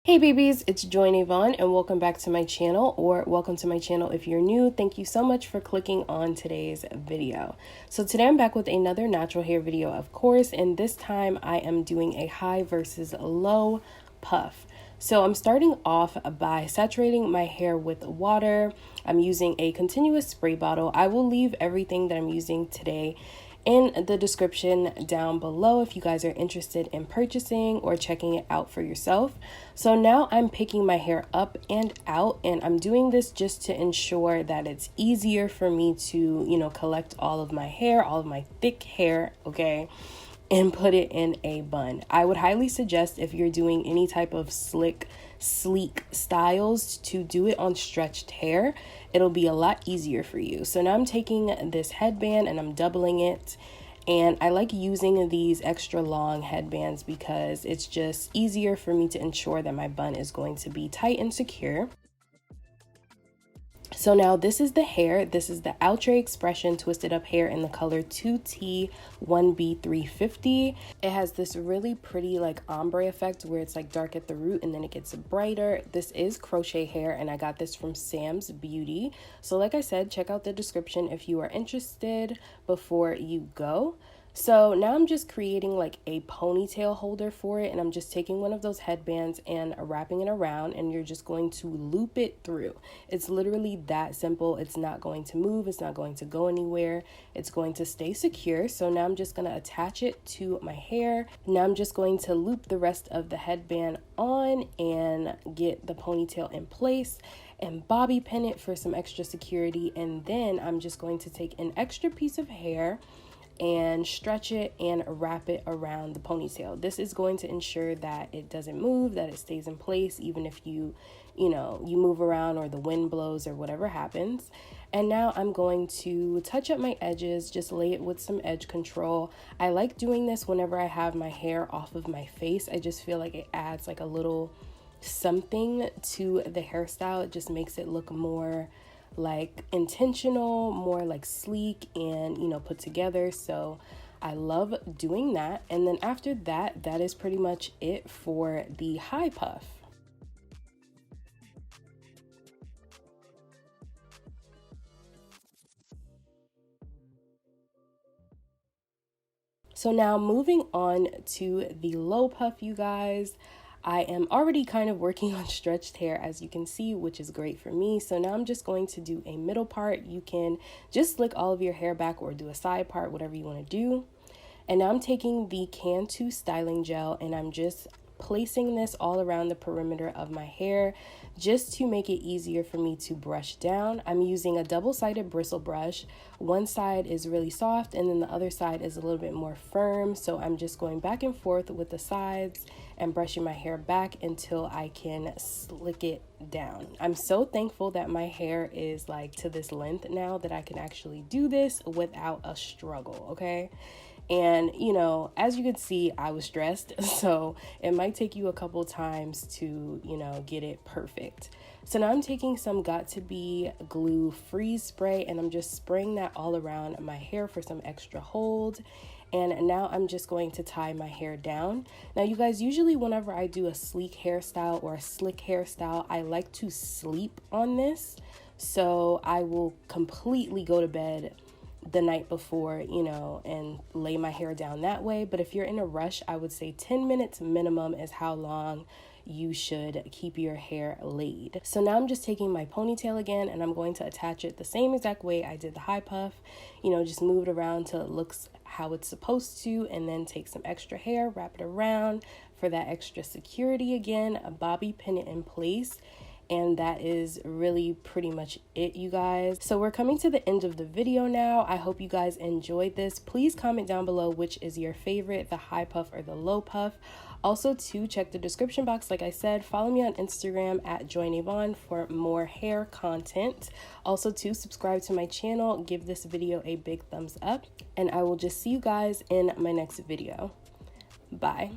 Hey babies, it's joynavon and welcome back to my channel, or welcome to my channel if you're new. Thank you so much for clicking on today's video. So today I'm back with another natural hair video, of course, and this time I am doing a high versus low puff. So I'm starting off by saturating my hair with water. I'm using a continuous spray bottle. I will leave everything that I'm using today in the description down below if you guys are interested in purchasing or checking it out for yourself. So now I'm picking my hair up and out, and I'm doing this just to ensure that it's easier for me to, collect all of my hair, all of my thick hair, okay, and put it in a bun. I would highly suggest, if you're doing any type of slick, sleek styles, to do it on stretched hair. It'll be a lot easier for you. So now I'm taking this headband and I'm doubling it. And I like using these extra long headbands because it's just easier for me to ensure that my bun is going to be tight and secure. So now this is the hair. This is the Outre Expression Twisted Up Hair in the color 2T1B350. It has this really pretty like ombre effect where it's like dark at the root and then it gets brighter. This is crochet hair and I got this from Sam's Beauty. So like I said, check out the description if you are interested before you go. So now I'm just creating like a ponytail holder for it, and I'm just taking one of those headbands and wrapping it around, and you're just going to loop it through. It's literally that simple. It's not going to move. It's not going to go anywhere. It's going to stay secure. So now I'm just going to attach it to my hair. Now I'm just going to loop the rest of the headband on and get the ponytail in place and bobby pin it for some extra security. And then I'm just going to take an extra piece of hair and stretch it and wrap it around the ponytail. This is going to ensure that it doesn't move, that it stays in place, even if you move around or the wind blows or whatever happens. And now I'm going to touch up my edges, just lay it with some edge control. I like doing this whenever I have my hair off of my face. I just feel like it adds like a little something to the hairstyle. It just makes it look more like intentional, more like sleek and put together. So I love doing that. And then after that, that is pretty much it for the high puff. So now moving on to the low puff, you guys. I am already kind of working on stretched hair, as you can see, which is great for me. So now I'm just going to do a middle part. You can just slick all of your hair back or do a side part, whatever you want to do. And now I'm taking the Cantu styling gel and I'm just placing this all around the perimeter of my hair just to make it easier for me to brush down. I'm using a double-sided bristle brush. One side is really soft and then the other side is a little bit more firm. So I'm just going back and forth with the sides and brushing my hair back until I can slick it down. I'm so thankful that my hair is like to this length now that I can actually do this without a struggle, okay? And, as you can see, I was stressed, so it might take you a couple times to, get it perfect. So now I'm taking some Got2b glue freeze spray and I'm just spraying that all around my hair for some extra hold. And now I'm just going to tie my hair down. Now, you guys, usually whenever I do a sleek hairstyle or a slick hairstyle, I like to sleep on this. So I will completely go to bed the night before, and lay my hair down that way. But if you're in a rush, I would say 10 minutes minimum is how long you should keep your hair laid. So now I'm just taking my ponytail again and I'm going to attach it the same exact way I did the high puff, just move it around till it looks how it's supposed to, and then take some extra hair, wrap it around for that extra security again, a bobby pin it in place. And that is really pretty much it, you guys. So we're coming to the end of the video now. I hope you guys enjoyed this. Please comment down below which is your favorite, the high puff or the low puff. Also, to check the description box, like I said, follow me on Instagram at joynavon for more hair content. Also, to subscribe to my channel, give this video a big thumbs up, and I will just see you guys in my next video. Bye.